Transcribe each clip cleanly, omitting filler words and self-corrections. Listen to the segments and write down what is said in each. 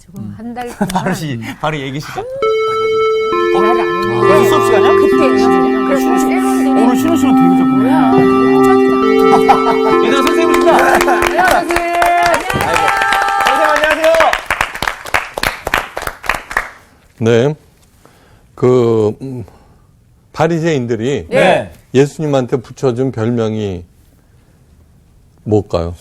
가지고 한 달 동안 바로 얘기 시작. 대화를 안 했는데 수업 시간이야? 그때 그래서 오늘 쉬는 시간 되게 뭐야 얘들아 선생님입니다. 안녕하세요. 선생님 안녕하세요. 네. 바리새인들이 네. 예수님한테 붙여준 별명이 뭘까요?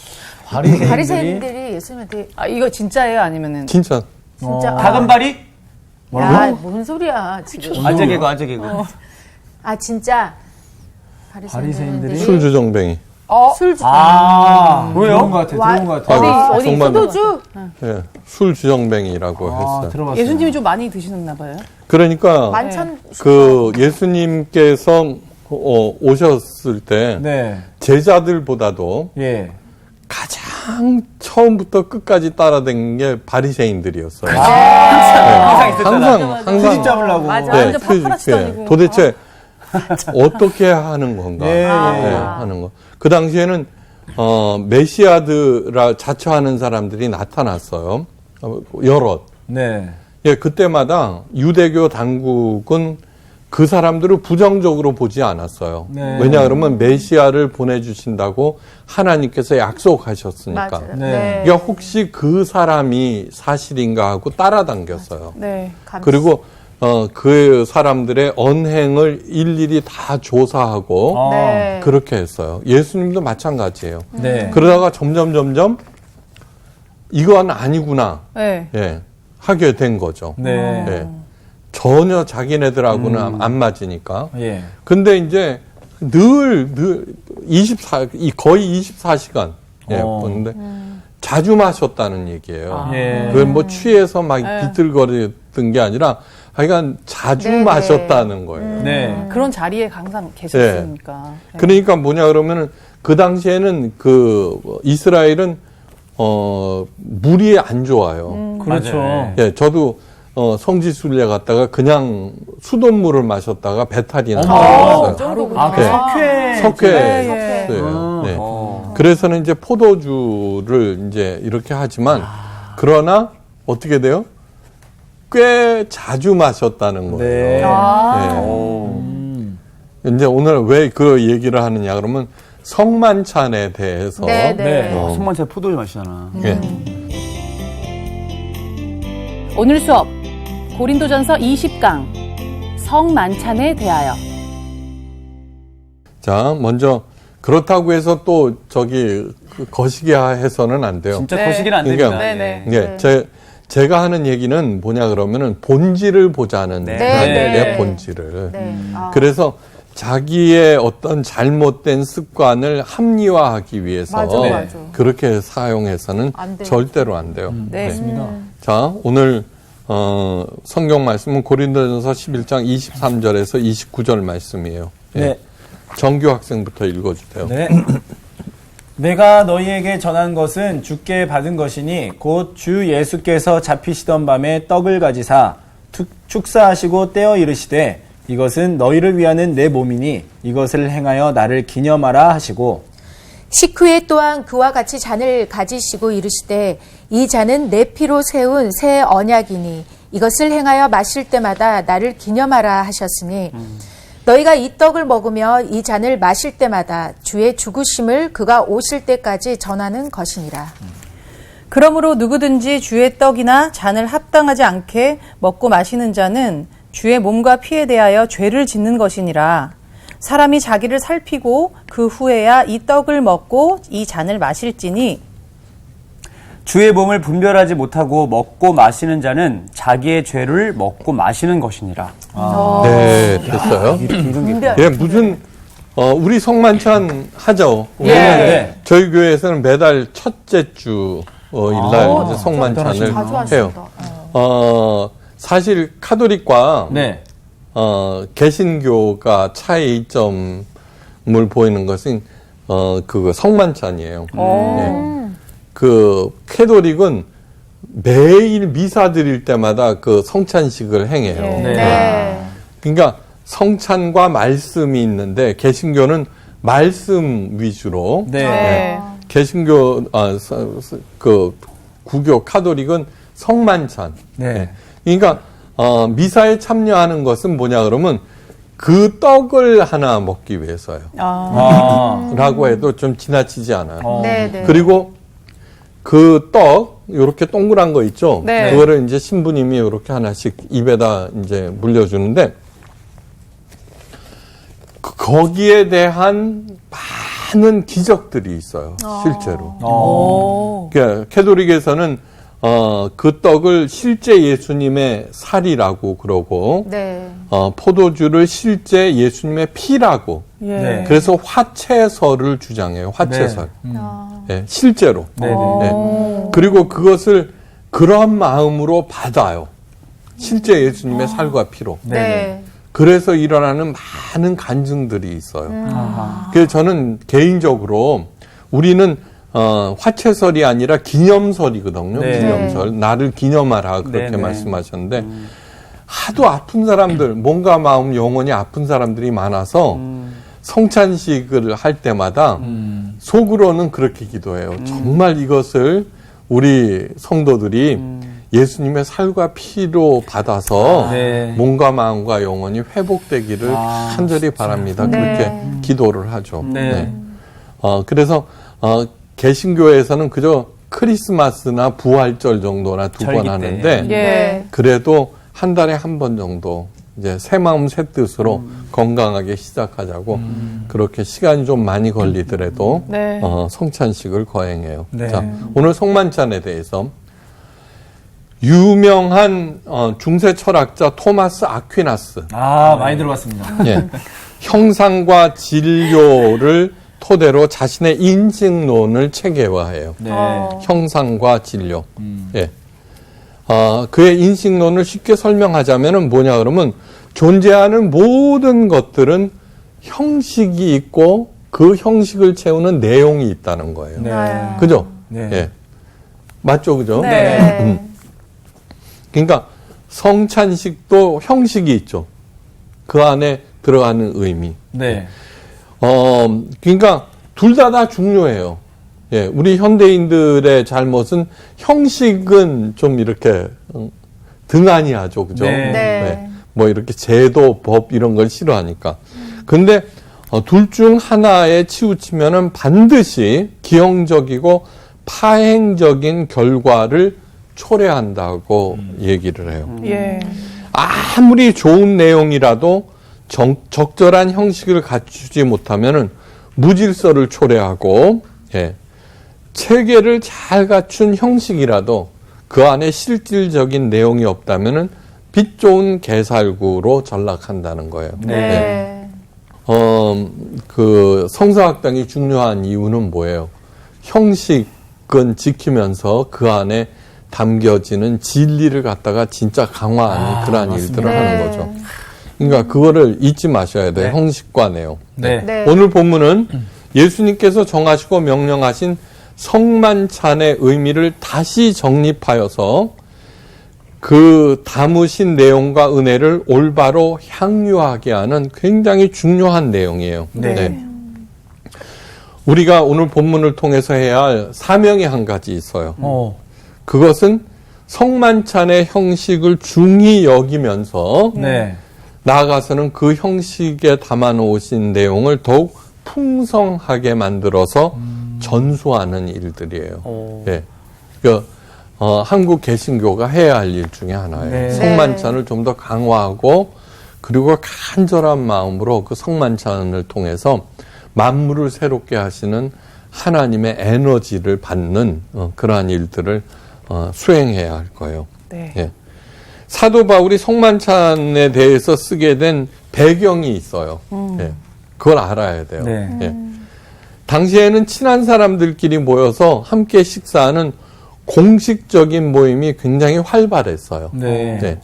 바리새인들이 예수님한테 이거 진짜예요? 아니면은? 진짜. 진짜 작은 바리? 야, 뭔 소리야 지금? 아재 개그. 아 진짜 바리새인들이 술주정뱅이. 술 주. 왜요? 들어온 것 같아. 들어온 것 같아. 어디 정말 소도주? 예, 술주정뱅이라고 했어요. 들어봤어요. 예수님이 좀 많이 드시나 봐요? 그러니까 만찬 예수님께서 오셨을 때 네. 제자들보다도 예. 가장 처음부터 끝까지 따라다닌 게 바리새인들이었어요. 항상 있었잖아. 항상 트집 잡으려고. 맞아. 네, 완전 파파라치 다니고. 도대체 어떻게 하는 건가 예, 예. 하는 거. 그 당시에는 메시아드라 자처하는 사람들이 나타났어요. 여럿. 네. 예, 그때마다 유대교 당국은 그 사람들을 부정적으로 보지 않았어요. 네. 왜냐 그러면 메시아를 보내주신다고 하나님께서 약속하셨으니까. 맞아요. 네. 그러니까 혹시 그 사람이 사실인가 하고 따라당겼어요. 네. 그리고 그 사람들의 언행을 일일이 다 조사하고 네. 그렇게 했어요. 예수님도 마찬가지예요. 네. 그러다가 점점 이건 아니구나 네. 예, 하게 된 거죠. 네. 예. 전혀 자기네들하고는 안 맞으니까. 예. 근데 이제 늘 거의 24시간 보는데 자주 마셨다는 얘기예요. 예. 그건 뭐 취해서 막 비틀거리던 게 아니라 하여간 자주 네네. 마셨다는 거예요. 네. 그런 자리에 항상 계셨으니까. 네. 그러니까 뭐냐 그러면은 그 당시에는 이스라엘은 물이 안 좋아요. 그렇죠. 맞아요. 예, 저도 성지순례 갔다가 그냥 수돗물을 마셨다가 배탈이 나왔어요. 석회. 예. 네. 그래서는 이제 포도주를 이제 이렇게 하지만 그러나 어떻게 돼요? 꽤 자주 마셨다는 거예요. 네. 이제 오늘 왜 그 얘기를 하느냐 그러면 성만찬에 대해서 네, 네. 손만차 포도주 마시잖아. 예. 오늘 수업 고린도전서 20강 성만찬에 대하여. 자, 먼저 그렇다고 해서 또 거시기 해서는 안 돼요. 진짜 네. 거시기는 안 됩니다. 그러니까 네네. 예, 제가 하는 얘기는 뭐냐 그러면은 본질을 보자는 네. 네. 본질을. 네. 그래서 자기의 어떤 잘못된 습관을 합리화하기 위해서 맞아. 그렇게 사용해서는 안 돼요. 절대로 안 돼요. 네. 자, 오늘 성경 말씀은 고린도전서 11장 23절에서 29절 말씀이에요. 예. 네. 정규 학생부터 읽어주세요. 네. 내가 너희에게 전한 것은 주께 받은 것이니 곧 주 예수께서 잡히시던 밤에 떡을 가지사 축사하시고 떼어 이르시되 이것은 너희를 위하는 내 몸이니 이것을 행하여 나를 기념하라 하시고 식후에 또한 그와 같이 잔을 가지시고 이르시되 이 잔은 내 피로 세운 새 언약이니 이것을 행하여 마실 때마다 나를 기념하라 하셨으니 너희가 이 떡을 먹으며 이 잔을 마실 때마다 주의 죽으심을 그가 오실 때까지 전하는 것이니라. 그러므로 누구든지 주의 떡이나 잔을 합당하지 않게 먹고 마시는 자는 주의 몸과 피에 대하여 죄를 짓는 것이니라. 사람이 자기를 살피고 그 후에야 이 떡을 먹고 이 잔을 마실지니 주의 몸을 분별하지 못하고 먹고 마시는 자는 자기의 죄를 먹고 마시는 것이니라. 네, 됐어요. 예, 무슨 우리 성만찬 하죠. 네. 저희 교회에서는 매달 첫째 주 일날 이제 성만찬을 자주 해요. 하신다. 사실 카톨릭과 네. 개신교가 차이점을 보이는 것은 그거 성만찬이에요. 예. 그 캐톨릭은 매일 미사 드릴 때마다 그 성찬식을 행해요. 네. 그러니까 성찬과 말씀이 있는데 개신교는 말씀 위주로 네. 네. 개신교 그 구교 카톨릭은 성만찬. 네. 그러니까 미사에 참여하는 것은 뭐냐 그러면 그 떡을 하나 먹기 위해서요. 라고 해도 좀 지나치지 않아요. 네, 네. 그리고 그 떡, 요렇게 동그란 거 있죠? 네. 그거를 이제 신부님이 요렇게 하나씩 입에다 이제 물려주는데, 거기에 대한 많은 기적들이 있어요. 실제로. 그러니까 캐톨릭에서는 그 떡을 실제 예수님의 살이라고 그러고, 네. 포도주를 실제 예수님의 피라고. 네. 그래서 화채설을 주장해요. 화채설. 예, 실제로. 네네. 예. 그리고 그것을 그런 마음으로 받아요. 실제 예수님의 살과 피로. 네. 그래서 일어나는 많은 간증들이 있어요. 그래서 저는 개인적으로 우리는 화채설이 아니라 기념설이거든요. 네. 기념설. 나를 기념하라 그렇게 네네. 말씀하셨는데 하도 아픈 사람들, 몸과 마음, 영혼이 아픈 사람들이 많아서 성찬식을 할 때마다 속으로는 그렇게 기도해요. 정말 이것을 우리 성도들이 예수님의 살과 피로 받아서 네. 몸과 마음과 영혼이 회복되기를 간절히 바랍니다. 네. 그렇게 기도를 하죠. 네. 그래서 개신교에서는 그저 크리스마스나 부활절 정도나 두 번 절기 때. 하는데 예. 그래도 한 달에 한 번 정도 이제 새 마음 새 뜻으로 건강하게 시작하자고 그렇게 시간이 좀 많이 걸리더라도 네. 성찬식을 거행해요. 네. 자, 오늘 성만찬에 대해서 유명한 중세 철학자 토마스 아퀴나스 많이 들어봤습니다. 예, 형상과 진료를 토대로 자신의 인식론을 체계화해요. 네. 형상과 진료. 예. 그의 인식론을 쉽게 설명하자면은 뭐냐 그러면 존재하는 모든 것들은 형식이 있고 그 형식을 채우는 내용이 있다는 거예요. 네. 그죠? 네. 예. 맞죠? 그죠? 네. 그러니까 성찬식도 형식이 있죠. 그 안에 들어가는 의미. 네. 그러니까 둘 다 중요해요. 예, 우리 현대인들의 잘못은 형식은 좀 이렇게 등한히 하죠. 그죠? 네. 네. 뭐 이렇게 제도, 법 이런 걸 싫어하니까. 근데 둘 중 하나에 치우치면은 반드시 기형적이고 파행적인 결과를 초래한다고 얘기를 해요. 예. 아무리 좋은 내용이라도 적절한 형식을 갖추지 못하면은 무질서를 초래하고, 예, 체계를 잘 갖춘 형식이라도 그 안에 실질적인 내용이 없다면은 빛 좋은 개살구로 전락한다는 거예요. 네. 네. 그 성서학당이 중요한 이유는 뭐예요? 형식은 지키면서 그 안에 담겨지는 진리를 갖다가 진짜 강화하는 그러한 맞습니다. 일들을 네. 하는 거죠. 그러니까 그거를 잊지 마셔야 돼요. 네. 형식과 내용. 네. 네. 오늘 본문은 예수님께서 정하시고 명령하신 성만찬의 의미를 다시 정립하여서 그 담으신 내용과 은혜를 올바로 향유하게 하는 굉장히 중요한 내용이에요. 네. 우리가 오늘 본문을 통해서 해야 할 사명이 한 가지 있어요. 그것은 성만찬의 형식을 중히 여기면서 네. 나아가서는 그 형식에 담아 놓으신 내용을 더욱 풍성하게 만들어서 전수하는 일들이에요. 예. 그, 한국 개신교가 해야 할 일 중에 하나예요. 네. 성만찬을 좀 더 강화하고 그리고 간절한 마음으로 그 성만찬을 통해서 만물을 새롭게 하시는 하나님의 에너지를 받는 그러한 일들을 수행해야 할 거예요. 네. 예. 사도 바울이 성만찬에 대해서 쓰게 된 배경이 있어요. 예. 그걸 알아야 돼요. 네. 예. 당시에는 친한 사람들끼리 모여서 함께 식사하는 공식적인 모임이 굉장히 활발했어요. 네. 네.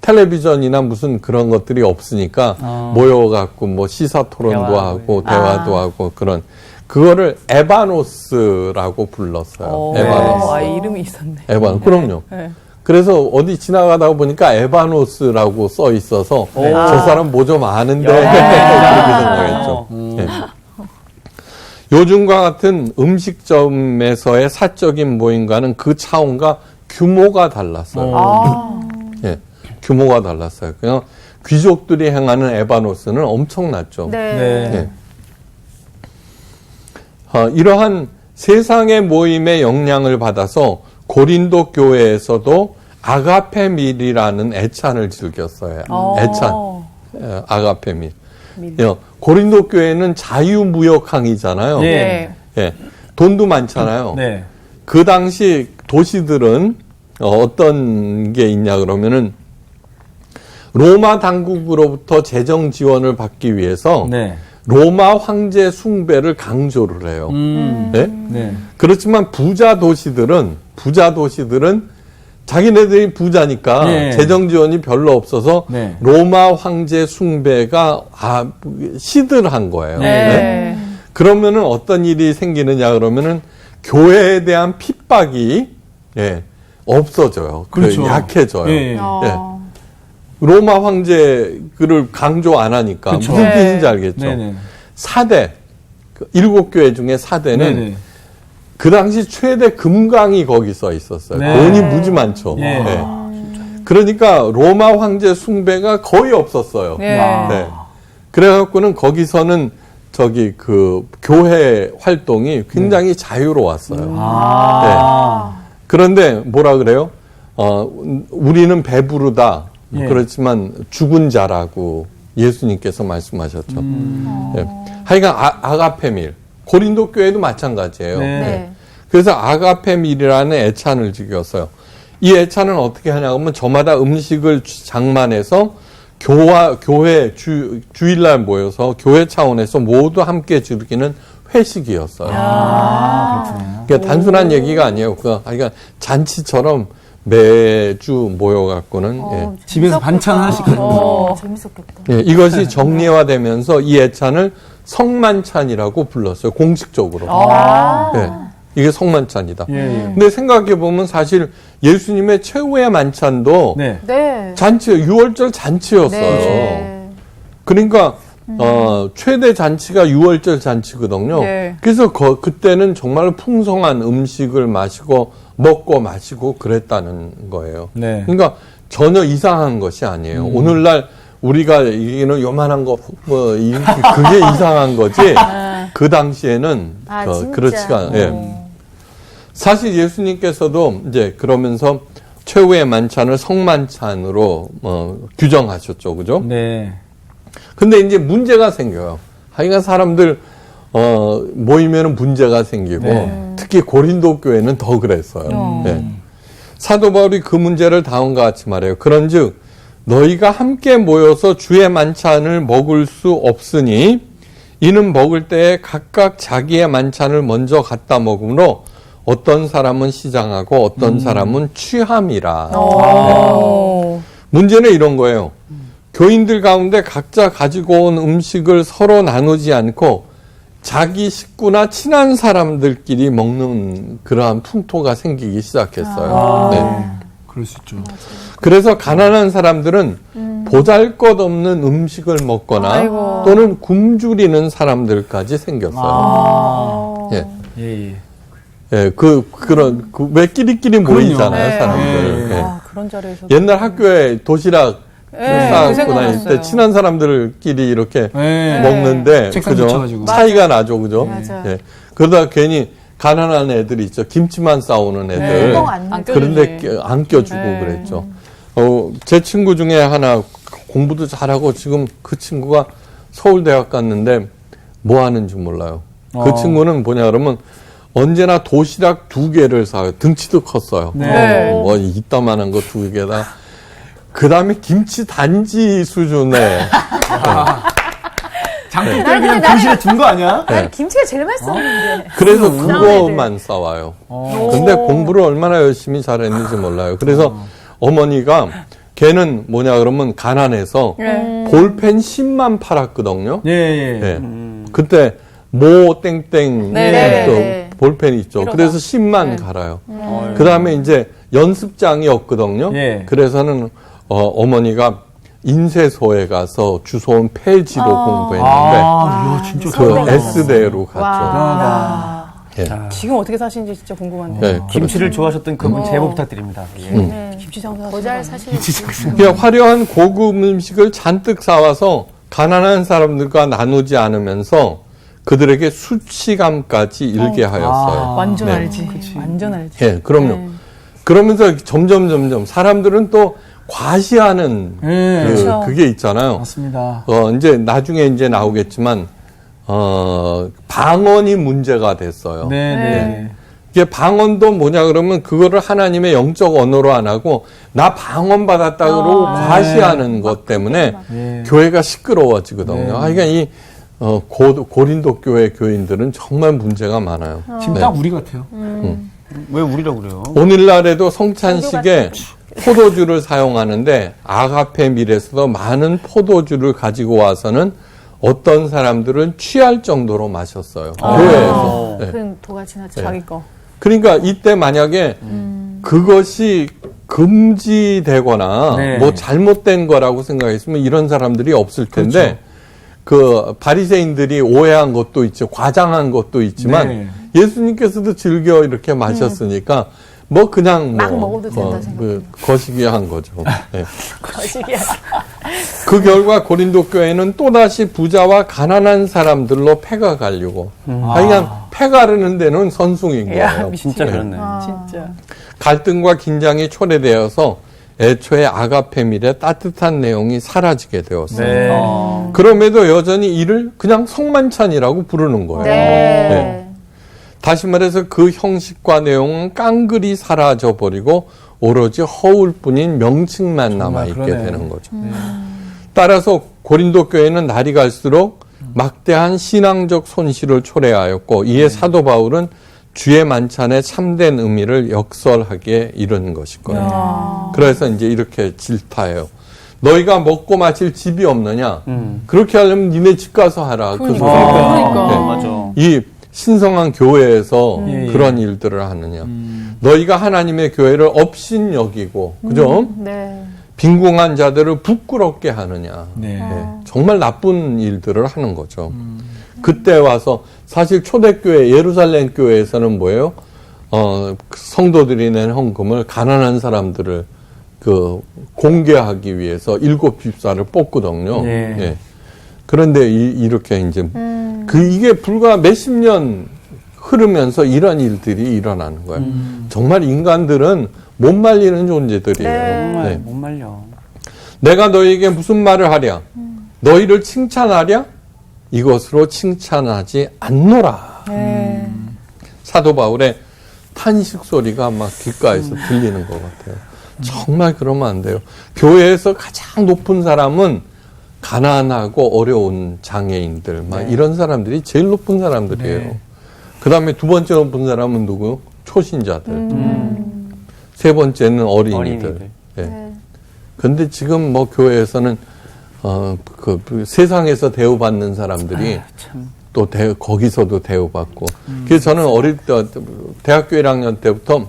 텔레비전이나 무슨 그런 것들이 없으니까 모여갖고 뭐 시사 토론도 대화도 하고 대화도 하고 그런 그거를 에바노스라고 불렀어요. 에바노스. 이름이 있었네. 그럼요. 네. 그래서 어디 지나가다 보니까 에바노스라고 써 있어서 저 사람 뭐 좀 아는데 그렇게 생각했죠. 네. 요즘과 같은 음식점에서의 사적인 모임과는 그 차원과 규모가 달랐어요. 예, 규모가 달랐어요. 그냥 귀족들이 행하는 에바노스는 엄청났죠. 네. 예. 이러한 세상의 모임의 영향을 받아서 고린도 교회에서도 아가페밀이라는 애찬을 즐겼어요. 애찬. 예, 아가페밀. 예, 고린도 교회는 자유무역항이잖아요. 네. 예, 돈도 많잖아요. 네. 그 당시 도시들은 어떤 게 있냐 그러면은 로마 당국으로부터 재정 지원을 받기 위해서 네. 로마 황제 숭배를 강조를 해요. 네? 네. 그렇지만 부자 도시들은 자기네들이 부자니까 네. 재정 지원이 별로 없어서 네. 로마 황제 숭배가 시들한 거예요. 네. 그러면은 어떤 일이 생기느냐 그러면은 교회에 대한 핍박이 없어져요. 그렇죠. 약해져요. 예. 예. 로마 황제를 강조 안 하니까 그쵸. 무슨 뜻인지 알겠죠. 네네. 4대, 7교회 중에 4대는 네네. 그 당시 최대 금강이 거기 써 있었어요. 네. 돈이 무지 많죠. 예. 예. 그러니까 로마 황제 숭배가 거의 없었어요. 네. 네. 그래갖고는 거기서는 그 교회 활동이 굉장히 자유로웠어요. 그런데 뭐라 그래요? 우리는 배부르다. 예. 그렇지만 죽은 자라고 예수님께서 말씀하셨죠. 예. 하여간 아가페밀. 고린도 교회도 마찬가지예요. 네. 네. 그래서 아가페밀이라는 애찬을 즐겼어요. 이 애찬은 어떻게 하냐면 저마다 음식을 장만해서 교회 주일날 모여서 교회 차원에서 모두 함께 즐기는 회식이었어요. 그러니까 단순한 얘기가 아니에요. 그러니까 잔치처럼 매주 모여갖고는 집에서 반찬 하나씩 하는 거. 재밌었겠다. 이것이 정례화되면서 이 애찬을 성만찬이라고 불렀어요. 공식적으로. 이게 성만찬이다. 예. 근데 생각해 보면 사실 예수님의 최후의 만찬도 네. 네. 잔치, 6월절 잔치였어요. 네. 그러니까 최대 잔치가 6월절 잔치거든요. 네. 그래서 그때는 정말 풍성한 음식을 먹고 마시고 그랬다는 거예요. 네. 그러니까 전혀 이상한 것이 아니에요. 오늘날 우리가 이기는 요만한 거 그게 이상한 거지. 그 당시에는 진짜. 그렇지가 예. 사실 예수님께서도 이제 그러면서 최후의 만찬을 성만찬으로 규정하셨죠, 그죠? 네. 근데 이제 문제가 생겨요. 하여간 사람들 모이면은 문제가 생기고 특히 고린도 교회는 더 그랬어요. 예. 사도 바울이 그 문제를 다음과 같이 말해요. 그런즉 너희가 함께 모여서 주의 만찬을 먹을 수 없으니 이는 먹을 때에 각각 자기의 만찬을 먼저 갖다 먹으므로 어떤 사람은 시장하고 어떤 사람은 취함이라. 문제는 이런 거예요. 교인들 가운데 각자 가지고 온 음식을 서로 나누지 않고 자기 식구나 친한 사람들끼리 먹는 그러한 풍토가 생기기 시작했어요. 네. 그럴 수 있죠. 그래서 가난한 사람들은 보잘것없는 음식을 먹거나 또는 굶주리는 사람들까지 생겼어요. 예. 예. 예, 왜 끼리끼리 모이잖아요, 네. 사람들. 네. 예. 그런 자리에서 옛날 학교에 도시락 네, 싸고 그 다닐 때 생각났어요. 친한 사람들끼리 이렇게 네. 먹는데, 책상 그죠? 붙여가지고. 차이가 나죠, 그죠? 맞아요. 예. 그러다가 괜히 가난한 애들이 있죠. 김치만 싸오는 애들. 똥 안 안 그런데 껴주지. 안 껴주고 네. 그랬죠. 제 친구 중에 하나 공부도 잘하고 지금 그 친구가 서울대학 갔는데 뭐 하는지 몰라요. 그 친구는 뭐냐 그러면 언제나 도시락 2개를 사요. 등치도 컸어요. 네. 뭐 이따만한 거 2개다. 그 다음에 김치 단지 수준의 장독 그냥 도시락에 둔 거 아니야? 아니, 김치가 제일 맛있었는데. 그래서 그거만 싸와요. 근데 공부를 얼마나 열심히 잘했는지 몰라요. 그래서 어머니가 걔는 뭐냐 그러면 가난해서 볼펜 10만 팔았거든요. 예. 예. 그때 모 땡땡 네. 또 볼펜 있죠. 그래서 10만 갈아요. 그 다음에 이제 연습장이 없거든요. 예. 그래서는 어머니가 인쇄소에 가서 주워온 폐지로 공부했는데 아, 이거 진짜 그 S대로 갔죠. 대단하다. 예. 자, 지금 어떻게 사시는지 진짜 궁금한데. 예, 김치를 좋아하셨던 그분 제보 부탁드립니다. 예. 네, 김치 장사 모자를 사실 그냥 화려한 고급 음식을 잔뜩 사와서 가난한 사람들과 나누지 않으면서 그들에게 수치감까지 일게 하였어요. 완전 네. 알지. 완전 알지. 예, 그럼요. 네. 그러면서 점점 사람들은 또 과시하는 그렇죠. 그게 있잖아요. 맞습니다. 이제 나중에 이제 나오겠지만 방언이 문제가 됐어요. 네. 이게 방언도 뭐냐 그러면 그거를 하나님의 영적 언어로 안 하고 나 방언 받았다고 과시하는 것 때문에 네. 교회가 시끄러워지거든요. 네. 그러니까 이 고린도 교회 교인들은 정말 문제가 많아요. 지금 네. 딱 우리 같아요. 왜 우리라고 그래요? 오늘날에도 성찬식에 포도주를 사용하는데 아가페 밀에서도 많은 포도주를 가지고 와서는 어떤 사람들은 취할 정도로 마셨어요. 교회에서. 네. 큰 도가 지나쳐. 자기 거. 그러니까 이때 만약에 그것이 금지되거나 네. 뭐 잘못된 거라고 생각했으면 이런 사람들이 없을 텐데 그 바리새인들이 오해한 것도 있죠. 과장한 것도 있지만 네. 예수님께서도 즐겨 이렇게 마셨으니까 뭐 그냥 막 먹어도 된다 생각해요. 거시기한 거죠. 네. 거시기야. 그 결과 고린도 교회는 또다시 부자와 가난한 사람들로 패가 가려고. 하여간 패 가르는 데는 선숭인 거예요. 진짜 네. 그렇네. 진짜. 갈등과 긴장이 초래되어서 애초에 아가페 밀의 따뜻한 내용이 사라지게 되었어요. 네. 그럼에도 여전히 이를 그냥 성만찬이라고 부르는 거예요. 네. 다시 말해서 그 형식과 내용은 깡그리 사라져 버리고 오로지 허울뿐인 명칭만 남아있게 그러네요. 되는 거죠. 따라서 고린도 교회는 날이 갈수록 막대한 신앙적 손실을 초래하였고 이에 사도 바울은 주의 만찬의 참된 의미를 역설하게 이룬 것일 거예요. 그래서 이제 이렇게 질타해요. 너희가 먹고 마실 집이 없느냐? 그렇게 하려면 니네 집 가서 하라. 그 소리가. 그러니까. 네. 맞아. 이 신성한 교회에서 예, 예. 그런 일들을 하느냐. 너희가 하나님의 교회를 업신 여기고, 그죠? 네. 빈궁한 자들을 부끄럽게 하느냐. 네. 네, 정말 나쁜 일들을 하는 거죠. 그때 와서 사실 초대교회 예루살렘 교회에서는 뭐예요? 성도들이 낸 헌금을 가난한 사람들을 공개하기 위해서 7집사를 뽑거든요. 네. 예. 그런데 이렇게 이제 이게 불과 몇십 년 흐르면서 이런 일들이 일어나는 거예요. 정말 인간들은 못 말리는 존재들이에요. 정말 네. 못 말려. 내가 너희에게 무슨 말을 하랴? 너희를 칭찬하랴? 이것으로 칭찬하지 않노라. 사도 바울의 탄식 소리가 막 귓가에서 들리는 것 같아요. 정말 그러면 안 돼요. 교회에서 가장 높은 사람은 가난하고 어려운 장애인들, 막 이런 사람들이 제일 높은 사람들이에요. 네. 그 다음에 두 번째 높은 사람은 누구? 초신자들. 세 번째는 어린이들. 어린이들. 예. 근데 지금 뭐 교회에서는 세상에서 대우받는 사람들이 또 거기서도 대우받고. 그래서 저는 어릴 때 대학교 1학년 때부터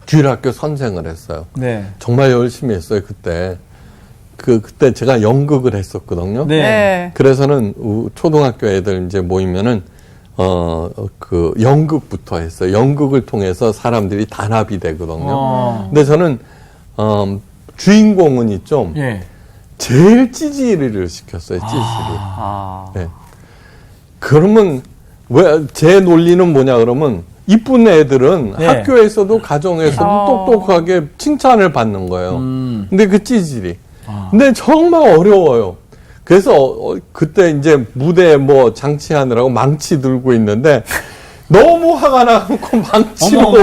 주일학교 선생을 했어요. 네. 정말 열심히 했어요 그때. 그때 제가 연극을 했었거든요. 네. 네. 그래서는 초등학교 애들 이제 모이면은 연극부터 했어요. 연극을 통해서 사람들이 단합이 되거든요. 근데 저는 주인공은 있죠. 예. 제일 찌질이를 시켰어요. 찌질이. 아. 네. 그러면 왜 제 논리는 뭐냐 그러면 이쁜 애들은 네. 학교에서도 가정에서도 똑똑하게 칭찬을 받는 거예요. 근데 그 찌질이. 근데 정말 어려워요. 그래서 그때 이제 무대에 뭐 장치하느라고 망치 들고 있는데 너무 화가 나고 망치로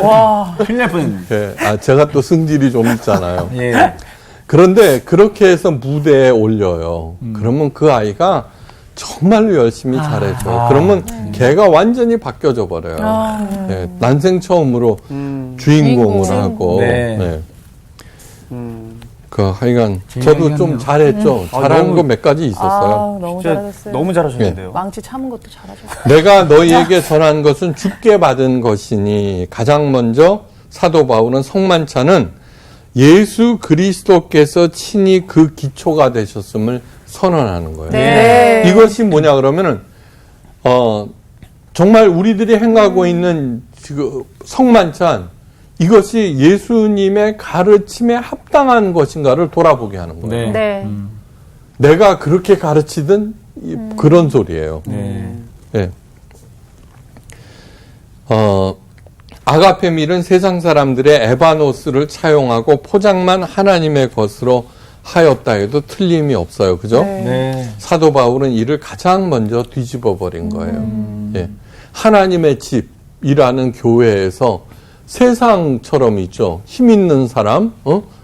와. 큰일 날 뻔. 예, 제가 또 승질이 좀 있잖아요. 예. 그런데 그렇게 해서 무대에 올려요. 그러면 그 아이가 정말로 열심히 잘해줘요. 그러면 걔가 완전히 바뀌어져 버려요. 예, 난생 처음으로 주인공을 하고. 네. 네. 하여간 저도 좀 잘했죠. 잘하는 거 몇 가지 있었어요. 너무 진짜 잘하셨어요. 너무 잘하셨는데요. 망치 참은 것도 잘하셨어요. 내가 너희에게 전한 것은 주께 받은 것이니 가장 먼저 사도 바울은 성만찬은 예수 그리스도께서 친히 그 기초가 되셨음을 선언하는 거예요. 네. 이것이 뭐냐 그러면은 정말 우리들이 행하고 있는 지금 성만찬, 이것이 예수님의 가르침에 합당한 것인가를 돌아보게 하는 거예요. 네. 네. 내가 그렇게 가르치든 그런 소리예요. 네. 예. 아가페 밀은 세상 사람들의 에바노스를 차용하고 포장만 하나님의 것으로 하였다 해도 틀림이 없어요. 그죠? 네. 사도 바울은 이를 가장 먼저 뒤집어 버린 거예요. 예. 하나님의 집이라는 교회에서 세상처럼 있죠. 힘 있는 사람,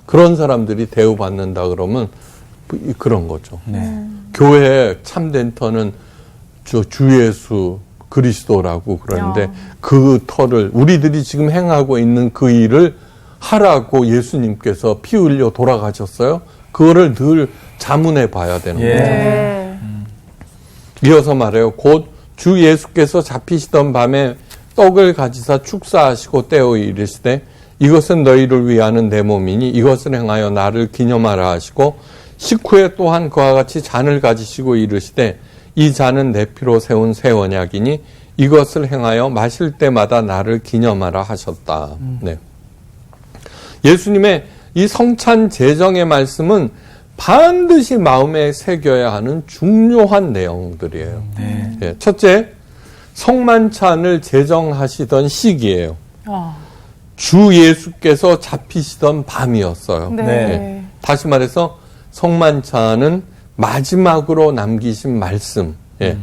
그런 사람들이 대우받는다 그러면 그런 거죠. 네. 교회의 참된 터는 주 예수 그리스도라고 그러는데 그 터를 우리들이 지금 행하고 있는 그 일을 하라고 예수님께서 피 흘려 돌아가셨어요. 그거를 늘 자문해 봐야 되는 예. 거죠. 네. 이어서 말해요. 곧 주 예수께서 잡히시던 밤에 떡을 가지사 축사하시고 떼어 이르시되 이것은 너희를 위하는 내 몸이니 이것을 행하여 나를 기념하라 하시고 식후에 또한 그와 같이 잔을 가지시고 이르시되 이 잔은 내 피로 세운 새 언약이니 이것을 행하여 마실 때마다 나를 기념하라 하셨다. 네. 예수님의 이 성찬 제정의 말씀은 반드시 마음에 새겨야 하는 중요한 내용들이에요. 네. 예, 첫째, 성만찬을 제정하시던 시기예요. 주 예수께서 잡히시던 밤이었어요. 네. 예. 다시 말해서 성만찬은 마지막으로 남기신 말씀, 예.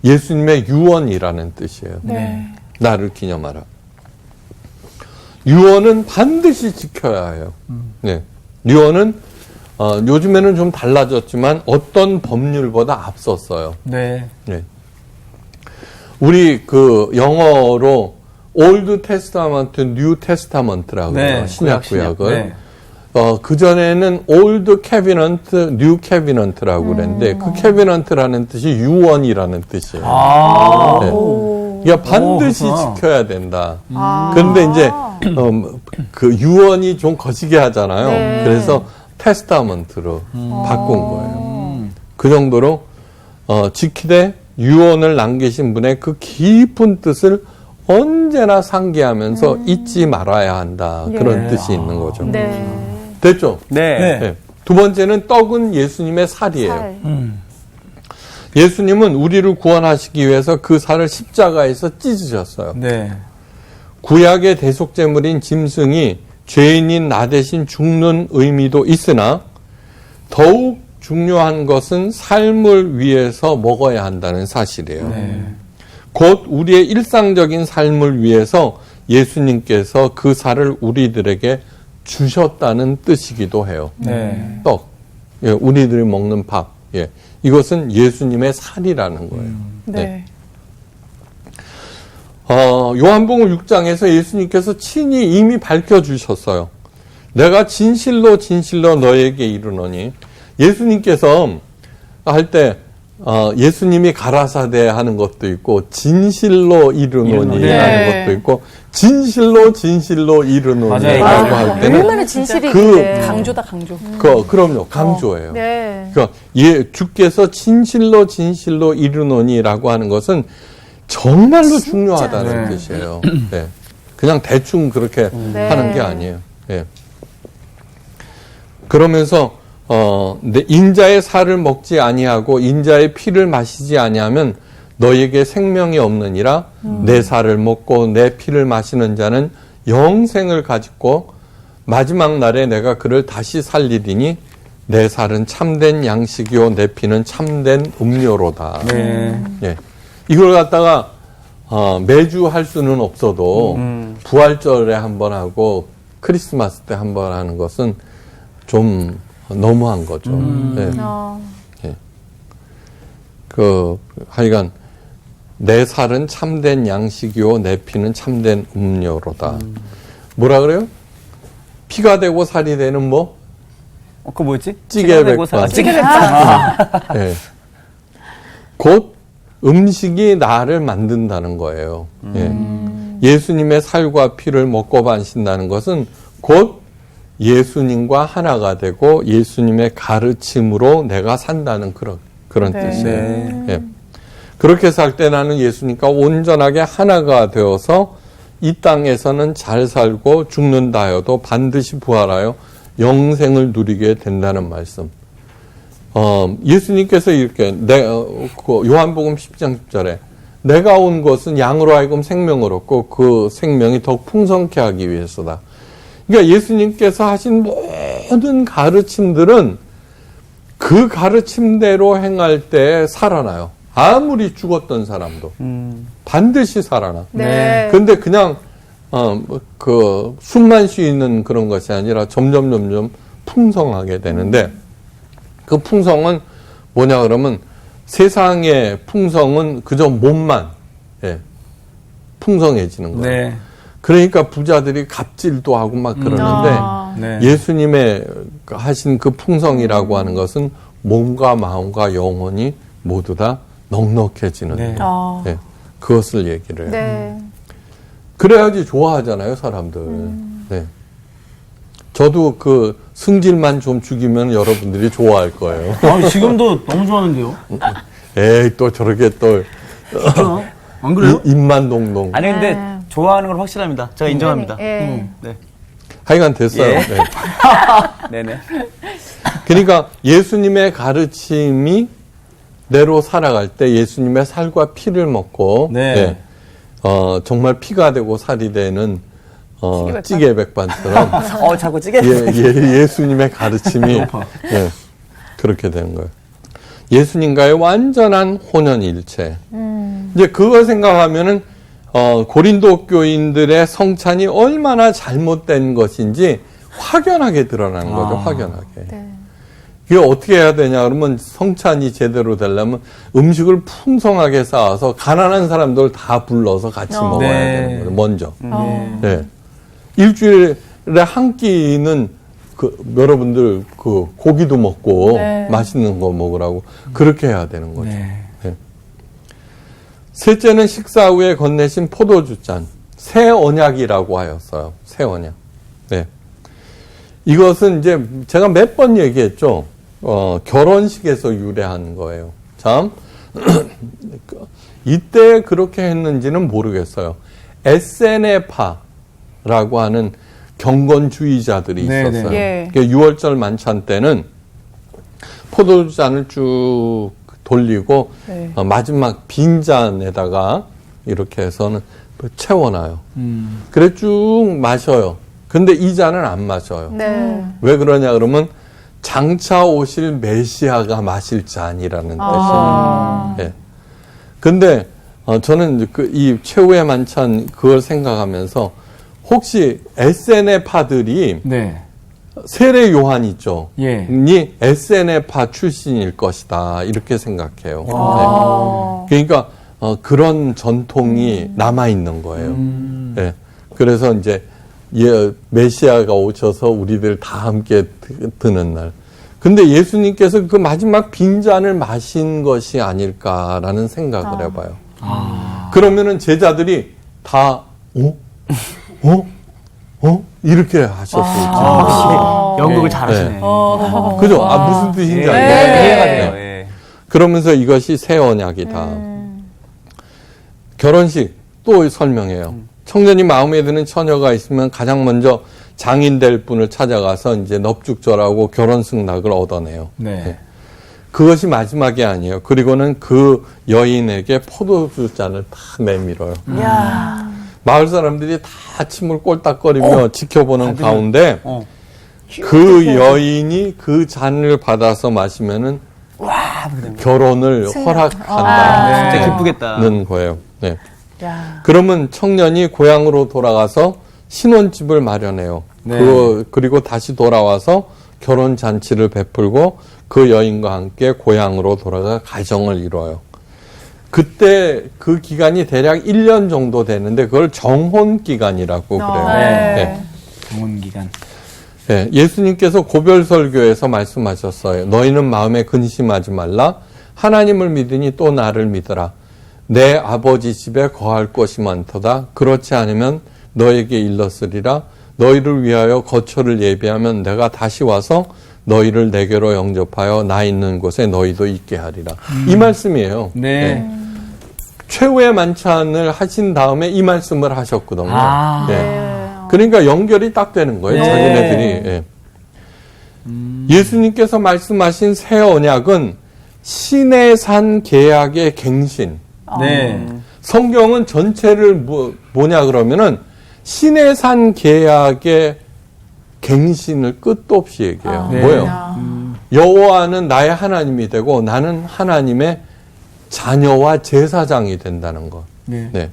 예수님의 유언이라는 뜻이에요. 네. 나를 기념하라. 유언은 반드시 지켜야 해요. 네. 유언은 요즘에는 좀 달라졌지만 어떤 법률보다 앞섰어요. 네. 네. 우리 그 영어로 올드 테스타먼트, 뉴 테스타먼트라고 네. 해요. 신약 구약을. 네. 그전에는 올드 캐비넌트, 뉴 캐비넌트라고 그랬는데 그 캐비넌트라는 뜻이 유언이라는 뜻이에요. 아. 네. 그러니까 반드시 그렇구나. 지켜야 된다. 그런데 이제 그 유언이 좀 거시기 하잖아요. 네. 그래서 테스타먼트로 바꾼 거예요. 그 정도로 지키되 유언을 남기신 분의 그 깊은 뜻을 언제나 상기하면서 잊지 말아야 한다. 그런 뜻이 있는 거죠. 네. 됐죠? 네. 네. 네. 두 번째는 떡은 예수님의 살이에요. 살. 예수님은 우리를 구원하시기 위해서 그 살을 십자가에서 찢으셨어요. 네. 구약의 대속제물인 짐승이 죄인인 나 대신 죽는 의미도 있으나 더욱 중요한 것은 삶을 위해서 먹어야 한다는 사실이에요. 네. 곧 우리의 일상적인 삶을 위해서 예수님께서 그 살을 우리들에게 주셨다는 뜻이기도 해요. 네. 떡, 예, 우리들이 먹는 밥, 예, 이것은 예수님의 살이라는 거예요. 네. 요한복음 6장에서 예수님께서 친히 이미 밝혀주셨어요. 내가 진실로 진실로 너에게 이르노니. 예수님께서 할 때 예수님이 가라사대 하는 것도 있고 진실로 이르노니라는 네. 것도 있고 진실로 진실로 이르노니라고 맞아요. 할 때는 얼마나 진실이 그 있길래. 강조다, 강조. 그럼요, 강조예요. 네. 그러니까 주께서 진실로 진실로 이르노니라고 하는 것은 정말로 중요하다는 네. 뜻이에요. 네. 그냥 대충 그렇게 네. 하는 게 아니에요. 네. 그러면서 내 인자의 살을 먹지 아니하고 인자의 피를 마시지 아니하면 너에게 생명이 없느니라. 내 살을 먹고 내 피를 마시는 자는 영생을 가지고 마지막 날에 내가 그를 다시 살리리니 내 살은 참된 양식이요 내 피는 참된 음료로다. 네. 예. 이걸 갖다가 매주 할 수는 없어도 부활절에 한번 하고 크리스마스 때 한번 하는 것은 좀 너무한 거죠. 예. 하여간 내 살은 참된 양식이요 내 피는 참된 음료로다. 뭐라 그래요? 피가 되고 살이 되는 뭐? 그거 뭐였지? 찌개백반. 찌개백반. 예. 곧 음식이 나를 만든다는 거예요. 예. 예수님의 살과 피를 먹고 마신다는 것은 곧 예수님과 하나가 되고 예수님의 가르침으로 내가 산다는 그런 뜻이에요. 네. 예. 그렇게 살 때 나는 예수님과 온전하게 하나가 되어서 이 땅에서는 잘 살고 죽는다 하여도 반드시 부활하여 영생을 누리게 된다는 말씀. 예수님께서 이렇게 요한복음 10장 10절에 내가 온 것은 양으로 하여금 생명을 얻고 그 생명이 더욱 풍성케 하기 위해서다. 그러니까 예수님께서 하신 모든 가르침들은 그 가르침대로 행할 때 살아나요. 아무리 죽었던 사람도 반드시 살아나. 네. 그런데 그냥 숨만 쉬는 그런 것이 아니라 점점 풍성하게 되는데 그 풍성은 뭐냐 그러면 세상의 풍성은 그저 몸만 풍성해지는 거예요. 네. 그러니까 부자들이 갑질도 하고 막 그러는데 네. 예수님의 하신 그 풍성이라고 하는 것은 몸과 마음과 영혼이 모두 다 넉넉해지는 네. 네, 그것을 얘기를 해요. 네. 그래야지 좋아하잖아요, 사람들. 네. 저도 그 승질만 좀 죽이면 여러분들이 좋아할 거예요. 지금도 너무 좋아하는데요. 에이, 또 저렇게 또 진짜? 안 그래요? 입만 동동. 아니 근데 좋아하는 건 확실합니다. 제가 인정합니다. 예. 네. 하여간 됐어요. 예. 네. 네네. 그러니까 예수님의 가르침이 대로 살아갈 때 예수님의 살과 피를 먹고 네. 정말 피가 되고 살이 되는 찌개백반처럼 자꾸 찌개. 예수님의 가르침이 그렇게 되는 거예요. 예수님과의 완전한 혼연일체. 이제 그걸 생각하면은 고린도 교인들의 성찬이 얼마나 잘못된 것인지 확연하게 드러나는 거죠. 확연하게. 네. 이게 어떻게 해야 되냐 그러면 성찬이 제대로 되려면 음식을 풍성하게 쌓아서 가난한 사람들 다 불러서 같이 먹어야 네. 되는 거예요. 먼저. 네. 일주일에 한 끼는 여러분들 고기도 먹고 네. 맛있는 거 먹으라고 그렇게 해야 되는 거죠. 네. 네. 셋째는 식사 후에 건네신 포도주잔, 새 언약이라고 하였어요. 새 언약. 네. 이것은 이제 제가 몇 번 얘기했죠. 결혼식에서 유래한 거예요. 참, 이때 그렇게 했는지는 모르겠어요. 에세네파라고 하는 경건주의자들이 네, 있었어요. 네. 그 6월절 만찬 때는 포도주잔을 쭉 돌리고 네. 마지막 빈잔에다가 이렇게 해서는 채워놔요. 그래 쭉 마셔요. 근데 이 잔은 안 마셔요. 네. 왜 그러냐 그러면 장차 오실 메시아가 마실 잔이라는 뜻이에요. 예. 근데 저는 이 최후의 만찬 그걸 생각하면서 혹시 에세네파들이 네. 세례 요한 있죠. 예. 이 에세네파 출신일 것이다 이렇게 생각해요. 네. 그러니까 그런 전통이 남아 있는 거예요. 예. 그래서 이제 메시아가 오셔서 우리들 다 함께 드는 날. 근데 예수님께서 그 마지막 빈잔을 마신 것이 아닐까라는 생각을 해봐요. 그러면은 제자들이 다 이렇게 하셨을지. 확실히 연극을 잘하시네. 네. 그죠? 무슨 뜻인지 알겠어요. 네. 이해가 돼요. 예. 그러면서 이것이 새 언약이다. 결혼식 또 설명해요. 청년이 마음에 드는 처녀가 있으면 가장 먼저 장인 될 분을 찾아가서 이제 넙죽절하고 결혼승낙을 얻어내요. 네. 그것이 마지막이 아니에요. 그리고는 그 여인에게 포도주 잔을 탁 내밀어요. 마을 사람들이 다 침을 꼴딱거리며 지켜보는 가운데 그 여인이 그 잔을 받아서 마시면은 결혼을 허락한다는 진짜 기쁘겠다. 거예요. 네. 그러면 청년이 고향으로 돌아가서 신혼집을 마련해요. 네. 그리고 다시 돌아와서 결혼 잔치를 베풀고 그 여인과 함께 고향으로 돌아가 가정을 이뤄요. 그때 그 기간이 대략 1년 정도 되는데 그걸 정혼 기간이라고 그래요. 네. 정혼 기간. 네, 예수님께서 고별설교에서 말씀하셨어요. 너희는 마음에 근심하지 말라. 하나님을 믿으니 또 나를 믿으라. 내 아버지 집에 거할 것이 많도다. 그렇지 않으면 너에게 일렀으리라. 너희를 위하여 거처를 예비하면 내가 다시 와서 너희를 내게로 영접하여 나 있는 곳에 너희도 있게 하리라. 이 말씀이에요. 네. 최후의 만찬을 하신 다음에 이 말씀을 하셨거든요. 아. 예. 그러니까 연결이 딱 되는 거예요. 네. 자기네들이. 예. 예수님께서 말씀하신 새 언약은 신의 산 계약의 갱신. 네. 성경은 전체를 뭐냐 그러면은 신의 산 계약의 갱신을 끝도 없이 얘기해요. 네. 뭐예요? 여호와는 나의 하나님이 되고 나는 하나님의 자녀와 제사장이 된다는 것. 네. 네.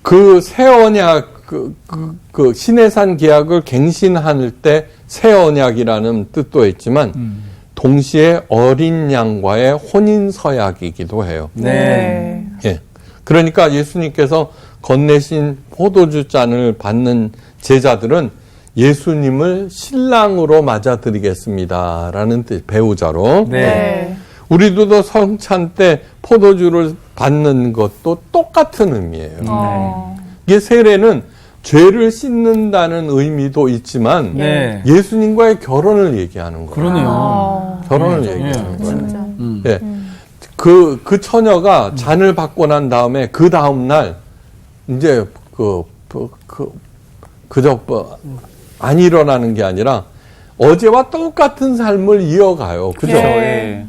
그 새 언약, 그 신의 산 계약을 갱신할 때 새 언약이라는 뜻도 있지만 동시에 어린 양과의 혼인 서약이기도 해요. 네. 예. 그러니까 예수님께서 건네신 포도주 잔을 받는 제자들은 예수님을 신랑으로 맞아드리겠습니다라는 뜻, 배우자로. 네. 우리도 성찬 때 포도주를 받는 것도 똑같은 의미예요. 이게 세례는 죄를 씻는다는 의미도 있지만 네. 예수님과의 결혼을 얘기하는 거예요. 그러네요. 결혼을 네. 얘기하는 거예요. 진짜. 예. 그 처녀가 잔을 받고 난 다음에 그 다음 날 이제 안 일어나는 게 아니라 어제와 똑같은 삶을 이어가요. 그죠? 예.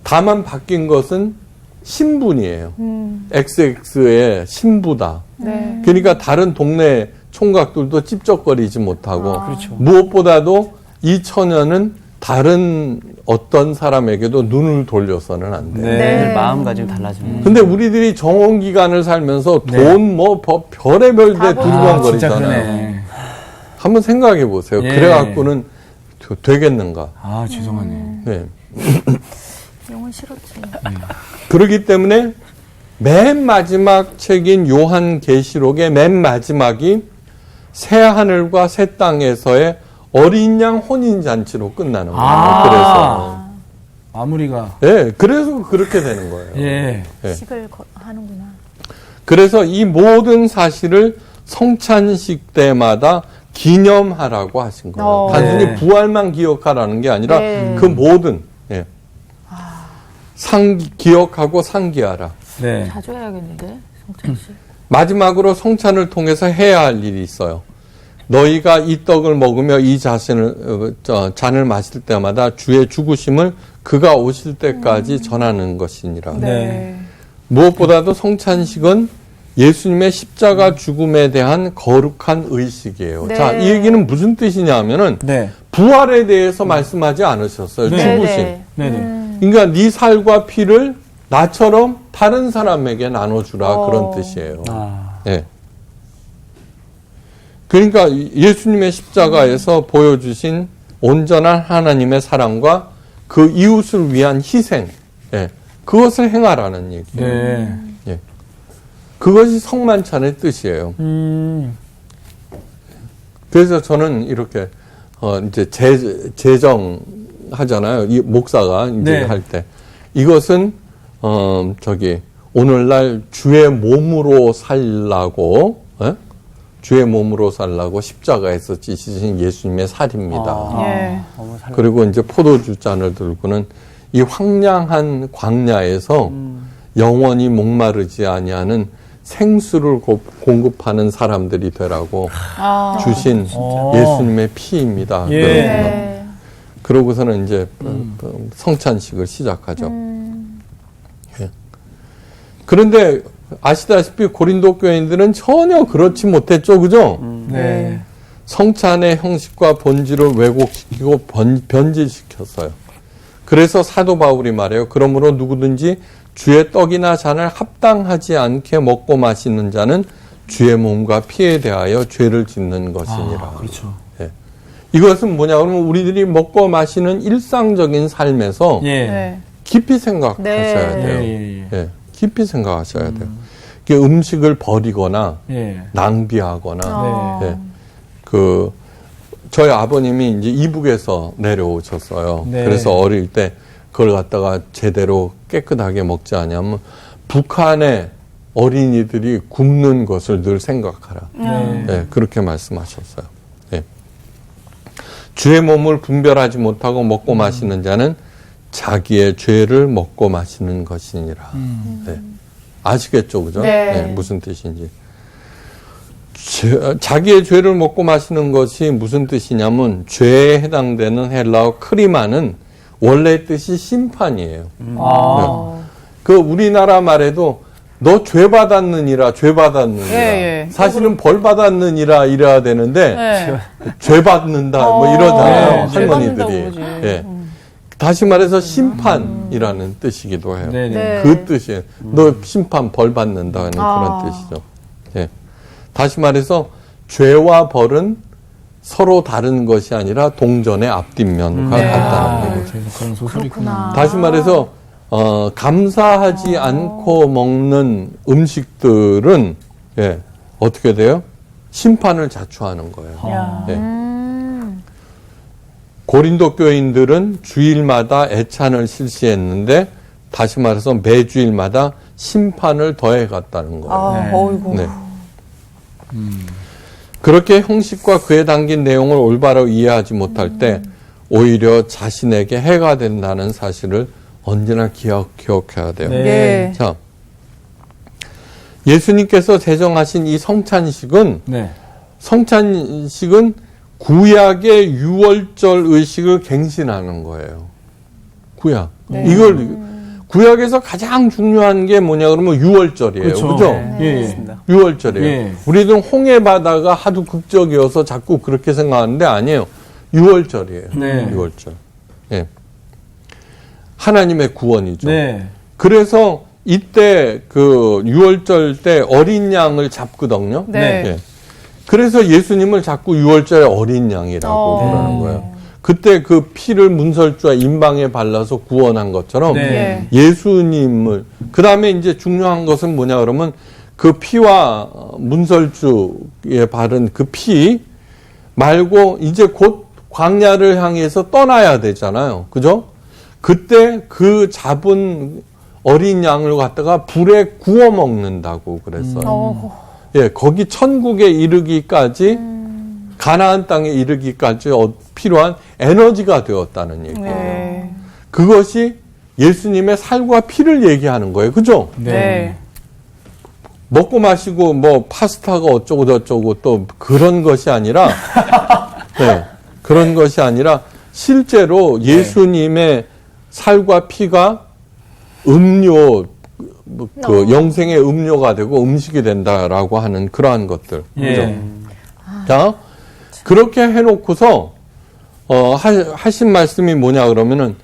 다만 바뀐 것은 신분이에요. XX의 신부다. 네. 그러니까 다른 동네 총각들도 찝쩍거리지 못하고 그렇죠. 무엇보다도 이 처녀는 다른 어떤 사람에게도 눈을 돌려서는 안 돼요. 네. 마음가짐이 달라지는 근데 우리들이 정원 기간을 살면서 네. 돈 별의별 데 진짜 두루번거리잖아요. 크네. 한번 생각해 보세요. 예. 그래갖고는 되겠는가? 아, 죄송하네요. 네. 영혼 싫었지. 그렇기 때문에 맨 마지막 책인 요한계시록의 맨 마지막이 새 하늘과 새 땅에서의 어린 양 혼인 잔치로 끝나는 거예요. 아. 마무리가. 그래서 그렇게 되는 거예요. 예. 식을 하는구나. 그래서 이 모든 사실을 성찬식 때마다 기념하라고 하신 거예요. 단순히 네. 부활만 기억하라는 게 아니라 네. 그 모든 기억하고 상기하라. 네. 자주 해야겠는데 성찬식. 마지막으로 성찬을 통해서 해야 할 일이 있어요. 너희가 이 떡을 먹으며 이 잔을 마실 때마다 주의 죽으심을 그가 오실 때까지 전하는 것이니라. 네. 무엇보다도 성찬식은 예수님의 십자가 죽음에 대한 거룩한 의식이에요. 네. 자, 이 얘기는 무슨 뜻이냐 하면은 네. 부활에 대해서 말씀하지 않으셨어요. 네. 죽으심. 네네. 그러니까 네 살과 피를 나처럼 다른 사람에게 나눠주라 그런 뜻이에요. 아. 예. 그러니까 예수님의 십자가에서 보여주신 온전한 하나님의 사랑과 그 이웃을 위한 희생, 그것을 행하라는 얘기예요. 네. 그것이 성만찬의 뜻이에요. 그래서 저는 이렇게 이제 제정하잖아요. 이 목사가 이제 네. 할 때 이것은 오늘날 주의 몸으로 살라고 주의 몸으로 살라고 십자가에서 찢으신 예수님의 살입니다. 예. 너무 살 그리고 이제 포도주 잔을 들고는 이 황량한 광야에서 영원히 목마르지 아니하는 생수를 공급하는 사람들이 되라고 주신 예수님의 피입니다. 예. 네. 그러고서는 이제 성찬식을 시작하죠. 예. 그런데 아시다시피 고린도 교인들은 전혀 그렇지 못했죠, 그죠? 네. 성찬의 형식과 본질을 왜곡시키고 변질시켰어요. 그래서 사도 바울이 말해요. 그러므로 누구든지 주의 떡이나 잔을 합당하지 않게 먹고 마시는 자는 주의 몸과 피에 대하여 죄를 짓는 것이니라. 그렇죠. 이것은 뭐냐 그러면 우리들이 먹고 마시는 일상적인 삶에서 예. 네. 깊이 생각하셔야 네. 돼요. 예. 예, 깊이 생각하셔야 돼요. 이게 음식을 버리거나 예. 낭비하거나 네. 예, 저희 아버님이 이제 이북에서 내려오셨어요. 네. 그래서 어릴 때 그걸 갖다가 제대로 깨끗하게 먹지 않으면 북한의 어린이들이 굶는 것을 늘 생각하라. 네. 예, 그렇게 말씀하셨어요. 예. 주의 몸을 분별하지 못하고 먹고 마시는 자는 자기의 죄를 먹고 마시는 것이니라. 네. 아시겠죠, 그죠? 네. 무슨 뜻인지. 자기의 죄를 먹고 마시는 것이 무슨 뜻이냐면 죄에 해당되는 헬라어 크리마는 원래 뜻이 심판이에요. 그 우리나라 말에도 너 죄 받았느니라, 죄 받았느니라. 예. 사실은 벌 받았느니라 이래야 되는데 네. 죄 받는다 뭐 이러잖아요. 네, 죄 할머니들이. 받는다고 그러지. 예. 다시 말해서 심판이라는 뜻이기도 해요. 네네. 네. 그 뜻이에요. 너 심판 벌 받는다는 그런 뜻이죠. 예. 다시 말해서 죄와 벌은 서로 다른 것이 아니라 동전의 앞뒷면과 같다는 거죠. 그런 소설이 있구나. 다시 말해서 감사하지 않고 먹는 음식들은 예, 어떻게 돼요? 심판을 자초하는 거예요. 예. 고린도 교인들은 주일마다 애찬을 실시했는데 다시 말해서 매주일마다 심판을 더해갔다는 거예요. 어이구. 네. 그렇게 형식과 그에 담긴 내용을 올바로 이해하지 못할 때 오히려 자신에게 해가 된다는 사실을 언제나 기억해야 돼요. 네. 예. 자, 예수님께서 제정하신 이 성찬식은 네. 구약의 유월절 의식을 갱신하는 거예요. 구약. 이걸 구약에서 가장 중요한 게 뭐냐 그러면 유월절이에요. 그죠? 예. 유월절이에요. 예. 우리는 홍해 바다가 하도 극적이어서 자꾸 그렇게 생각하는데 아니에요. 유월절이에요. 네. 유월절. 예. 하나님의 구원이죠. 네. 그래서 이때 그 유월절 때 어린 양을 잡거든요. 네. 예. 그래서 예수님을 자꾸 유월절에 어린 양이라고 그러는 거예요. 그때 그 피를 문설주와 임방에 발라서 구원한 것처럼 네. 예수님을 그 다음에 이제 중요한 것은 뭐냐 그러면 그 피와 문설주에 바른 그 피 말고 이제 곧 광야를 향해서 떠나야 되잖아요. 그죠? 그때 그 잡은 어린 양을 갖다가 불에 구워 먹는다고 그랬어요. 예, 거기 천국에 이르기까지 가나안 땅에 이르기까지 필요한 에너지가 되었다는 얘기예요. 네. 그것이 예수님의 살과 피를 얘기하는 거예요. 그죠? 네. 먹고 마시고 뭐 파스타가 어쩌고 저쩌고 또 그런 것이 아니라 네, 그런 것이 아니라 실제로 예수님의 살과 피가 음료 그 영생의 음료가 되고 음식이 된다라고 하는 그러한 것들. 그죠? 예. 자, 그렇게 해놓고서 하신 말씀이 뭐냐 그러면은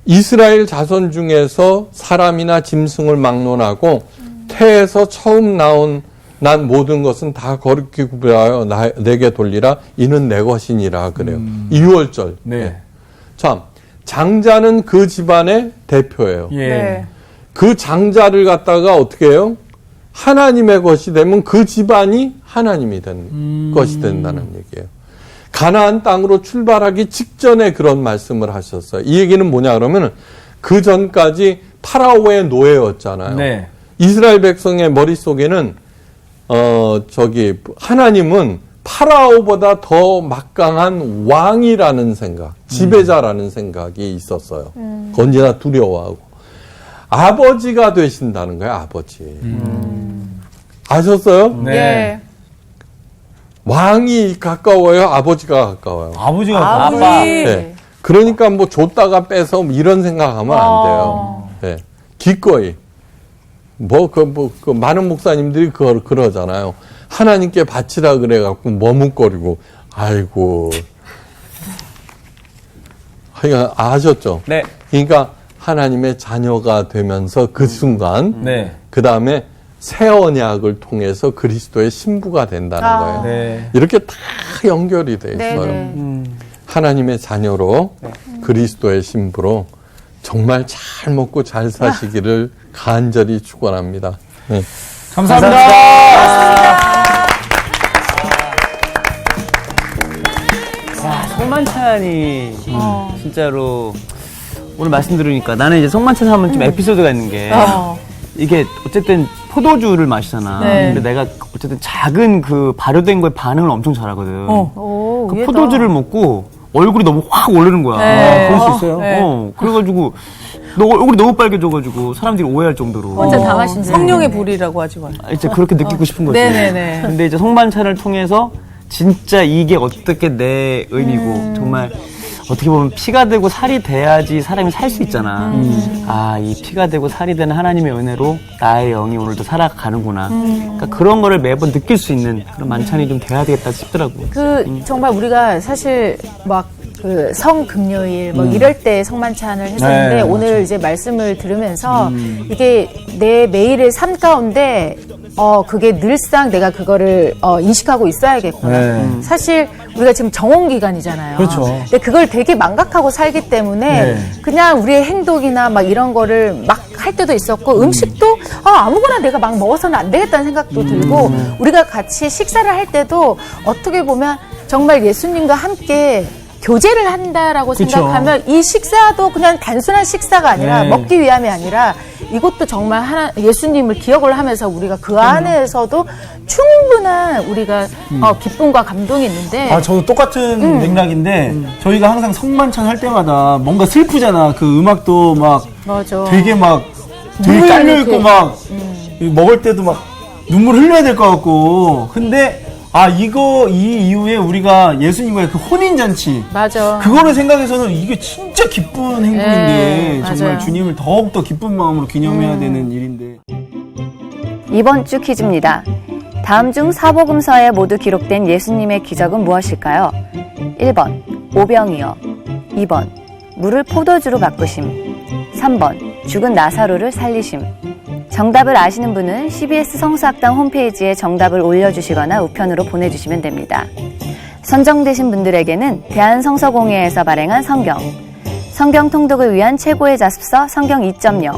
이스라엘 자손 중에서 사람이나 짐승을 막론하고 태에서 처음 난 모든 것은 다 거룩히 구별하여 내게 돌리라. 이는 내 것이니라 그래요. 이 유월절. 네. 예. 참 장자는 그 집안의 대표예요. 예. 네. 그 장자를 갖다가 어떻게 해요? 하나님의 것이 되면 그 집안이 하나님이 된 것이 된다는 얘기예요. 가나안 땅으로 출발하기 직전에 그런 말씀을 하셨어요. 이 얘기는 뭐냐 그러면 그 전까지 파라오의 노예였잖아요. 네. 이스라엘 백성의 머릿속에는 하나님은 파라오보다 더 막강한 왕이라는 생각, 지배자라는 생각이 있었어요. 언제나 두려워하고. 아버지가 되신다는 거예요, 아버지. 아셨어요? 네. 예. 왕이 가까워요, 아버지가 가까워요. 아버지가 아버지. 네. 그러니까 뭐 줬다가 빼서 이런 생각하면 안 돼요. 네. 기꺼이. 그 많은 목사님들이 그러잖아요. 하나님께 바치라 그래갖고 머뭇거리고, 아이고. 아셨죠? 네. 그러니까 하나님의 자녀가 되면서 그 순간, 네. 그 다음에 새 언약을 통해서 그리스도의 신부가 된다는 거예요. 네. 이렇게 다 연결이 돼 있어요. 하나님의 자녀로 그리스도의 신부로 정말 잘 먹고 잘 사시기를 간절히 축원합니다. 네. 감사합니다. 송만찬이 진짜로 오늘 말씀 들으니까 나는 이제 송만찬 하면 좀 에피소드가 있는 게 이게 어쨌든 포도주를 마시잖아. 네. 근데 내가 어쨌든 작은 그 발효된 거에 반응을 엄청 잘하거든. 그 얘다. 포도주를 먹고 얼굴이 너무 확 오르는 거야. 네. 그럴 수 있어요. 네. 그래가지고 너 얼굴이 너무 빨개져가지고 사람들이 오해할 정도로. 혼자 다 마신 줄. 성령의 불이라고 하지 마. 진짜 그렇게 느끼고 싶은 거지. 네네네. 근데 이제 성만찬을 통해서 진짜 이게 어떻게 내 의미고 정말 어떻게 보면 피가 되고 살이 돼야지 사람이 살 수 있잖아. 아, 이 피가 되고 살이 되는 하나님의 은혜로 나의 영이 오늘도 살아가는구나. 그러니까 그런 거를 매번 느낄 수 있는 그런 만찬이 좀 돼야 되겠다 싶더라고. 정말 우리가 사실 막 그 성금요일 뭐 이럴 때 성만찬을 했었는데 네, 오늘 이제 말씀을 들으면서 이게 내 매일의 삶 가운데 그게 늘상 내가 그거를 인식하고 있어야겠구나. 네. 사실 우리가 지금 정원 기간이잖아요. 그렇죠. 근데 그걸 되게 망각하고 살기 때문에 네. 그냥 우리의 행동이나 막 이런 거를 막 할 때도 있었고 음식도 아무거나 내가 막 먹어서는 안 되겠다는 생각도 들고 우리가 같이 식사를 할 때도 어떻게 보면 정말 예수님과 함께 교제를 한다라고 그쵸. 생각하면 이 식사도 그냥 단순한 식사가 아니라 네. 먹기 위함이 아니라 이것도 정말 예수님을 기억을 하면서 우리가 그 안에서도 충분한 우리가 기쁨과 감동이 있는데 저도 똑같은 맥락인데 저희가 항상 성만찬 할 때마다 뭔가 슬프잖아. 그 음악도 막 맞아. 되게 막 되게 눈물 깔려 있고 이렇게. 막 먹을 때도 막 눈물 흘려야 될 것 같고. 근데 이 이후에 우리가 예수님과의 그 혼인 잔치 맞아. 그거를 생각해서는 이게 진짜 기쁜 행동인데 네, 정말 맞아요. 주님을 더욱더 기쁜 마음으로 기념해야 되는 일인데. 이번 주 퀴즈입니다. 다음 중 사복음서에 모두 기록된 예수님의 기적은 무엇일까요? 1번 오병이어, 2번 물을 포도주로 바꾸심, 3번 죽은 나사로를 살리심. 정답을 아시는 분은 CBS 성수학당 홈페이지에 정답을 올려주시거나 우편으로 보내주시면 됩니다. 선정되신 분들에게는 대한성서공회에서 발행한 성경 통독을 위한 최고의 자습서 성경 2.0,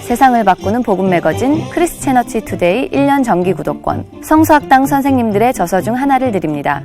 세상을 바꾸는 복음 매거진 크리스채너치 투데이 1년 정기 구독권, 성수학당 선생님들의 저서 중 하나를 드립니다.